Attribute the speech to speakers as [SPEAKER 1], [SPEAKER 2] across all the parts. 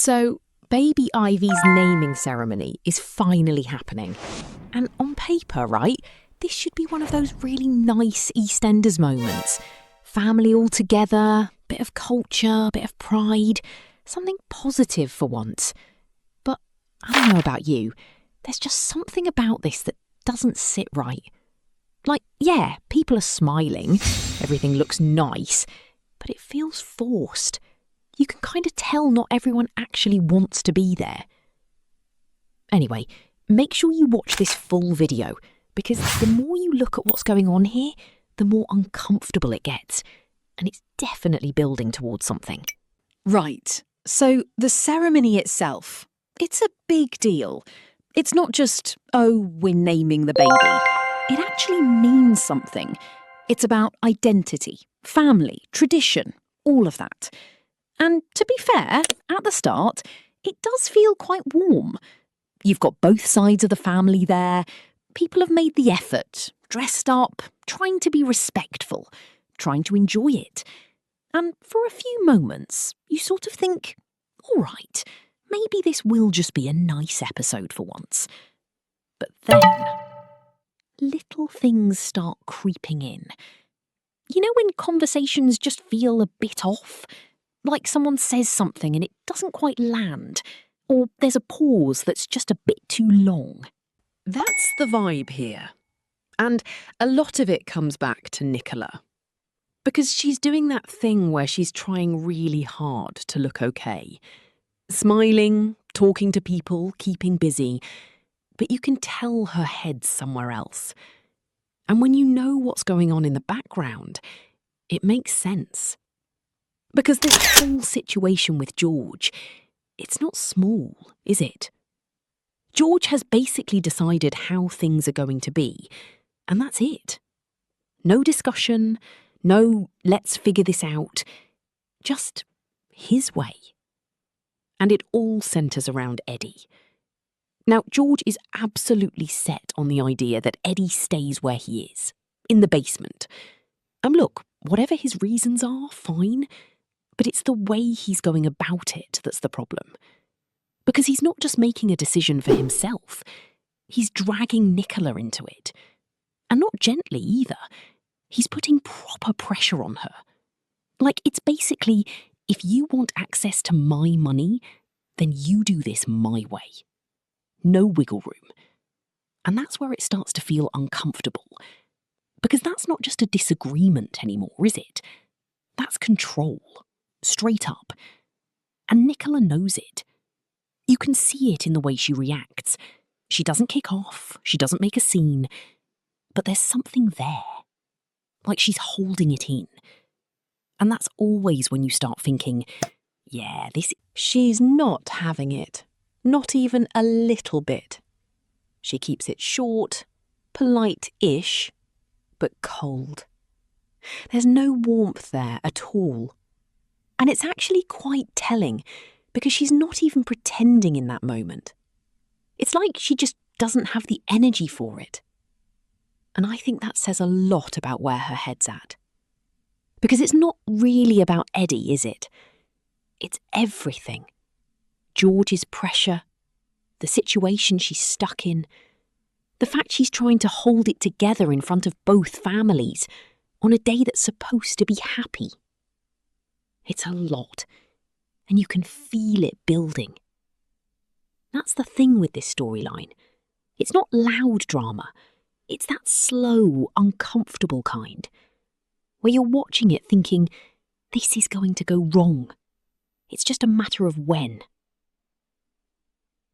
[SPEAKER 1] So, baby Ivy's naming ceremony is finally happening. And on paper, right, this should be one of those really nice EastEnders moments. Family all together, bit of culture, bit of pride, something positive for once. But I don't know about you, there's just something about this that doesn't sit right. Like, yeah, people are smiling, everything looks nice, but it feels forced. You can kind of tell not everyone actually wants to be there. Anyway, make sure you watch this full video, because the more you look at what's going on here, the more uncomfortable it gets. And it's definitely building towards something.
[SPEAKER 2] Right. So the ceremony itself, it's a big deal. It's not just, oh, we're naming the baby. It actually means something. It's about identity, family, tradition, all of that. And to be fair, at the start, it does feel quite warm. You've got both sides of the family there. People have made the effort, dressed up, trying to be respectful, trying to enjoy it. And for a few moments, you sort of think, all right, maybe this will just be a nice episode for once. But then, little things start creeping in. You know when conversations just feel a bit off? Like someone says something and it doesn't quite land, or there's a pause that's just a bit too long.
[SPEAKER 3] That's the vibe here. And a lot of it comes back to Nicola. Because she's doing that thing where she's trying really hard to look okay. Smiling, talking to people, keeping busy. But you can tell her head's somewhere else. And when you know what's going on in the background, it makes sense. Because this whole situation with George, it's not small, is it? George has basically decided how things are going to be, and that's it. No discussion, no let's figure this out, just his way. And it all centres around Eddie. Now, George is absolutely set on the idea that Eddie stays where he is, in the basement. And look, whatever his reasons are, fine. But it's the way he's going about it that's the problem. Because he's not just making a decision for himself, he's dragging Nicola into it. And not gently either. He's putting proper pressure on her. Like, it's basically, if you want access to my money, then you do this my way. No wiggle room. And that's where it starts to feel uncomfortable. Because that's not just a disagreement anymore, is it? That's control. Straight up. And Nicola knows it. You can see it in the way she reacts. She doesn't kick off, she doesn't make a scene, but there's something there. Like she's holding it in. And that's always when you start thinking, yeah,
[SPEAKER 1] She's not having it. Not even a little bit. She keeps it short, polite-ish, but cold. There's no warmth there at all. And it's actually quite telling, because she's not even pretending in that moment. It's like she just doesn't have the energy for it. And I think that says a lot about where her head's at. Because it's not really about Eddie, is it? It's everything. George's pressure, the situation she's stuck in, the fact she's trying to hold it together in front of both families on a day that's supposed to be happy. It's a lot, and you can feel it building. That's the thing with this storyline. It's not loud drama. It's that slow, uncomfortable kind, where you're watching it thinking, this is going to go wrong. It's just a matter of when.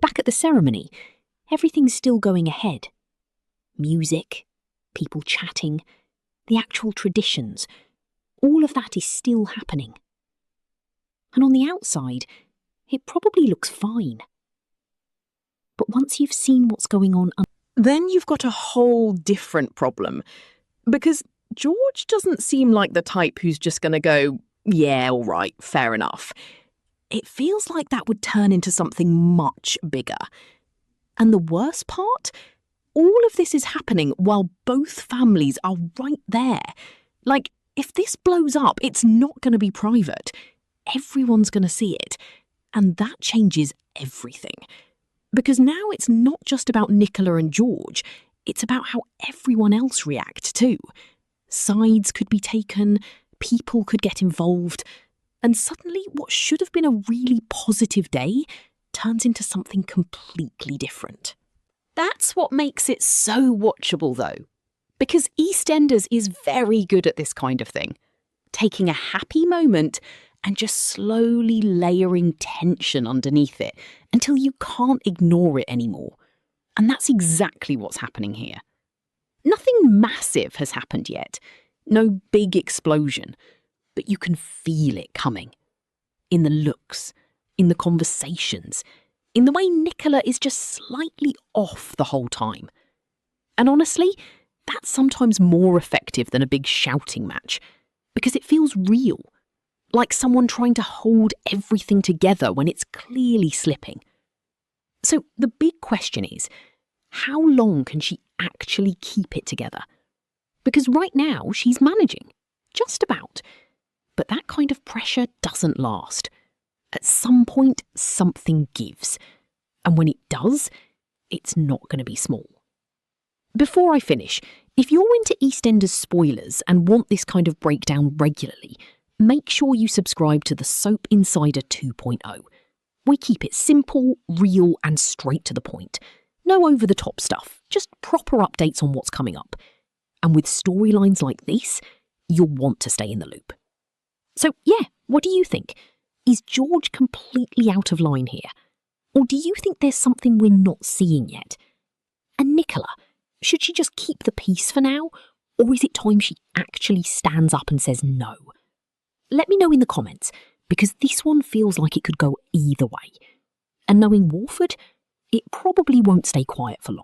[SPEAKER 1] Back at the ceremony, everything's still going ahead. Music, people chatting, the actual traditions, all of that is still happening. And on the outside, it probably looks fine. But once you've seen what's going on,
[SPEAKER 3] then you've got a whole different problem. Because George doesn't seem like the type who's just going to go, yeah, all right, fair enough. It feels like that would turn into something much bigger. And the worst part? All of this is happening while both families are right there. Like, if this blows up, it's not going to be private. Everyone's going to see it. And that changes everything. Because now it's not just about Nicola and George, it's about how everyone else reacts too. Sides could be taken, people could get involved, and suddenly what should have been a really positive day turns into something completely different.
[SPEAKER 2] That's what makes it so watchable, though. Because EastEnders is very good at this kind of thing. Taking a happy moment and just slowly layering tension underneath it until you can't ignore it anymore. And that's exactly what's happening here. Nothing massive has happened yet. No big explosion. But you can feel it coming. In the looks, in the conversations, in the way Nicola is just slightly off the whole time. And honestly, that's sometimes more effective than a big shouting match, because it feels real, like someone trying to hold everything together when it's clearly slipping. So the big question is, how long can she actually keep it together? Because right now she's managing, just about. But that kind of pressure doesn't last. At some point, something gives. And when it does, it's not going to be small. Before I finish, if you're into EastEnders spoilers and want this kind of breakdown regularly, make sure you subscribe to the Soap Insider 2.0. We keep it simple, real, and straight to the point. No over-the-top stuff, just proper updates on what's coming up. And with storylines like this, you'll want to stay in the loop. So yeah, what do you think? Is George completely out of line here? Or do you think there's something we're not seeing yet? And Nicola, should she just keep the peace for now? Or is it time she actually stands up and says no? Let me know in the comments, because this one feels like it could go either way. And knowing Walford, it probably won't stay quiet for long.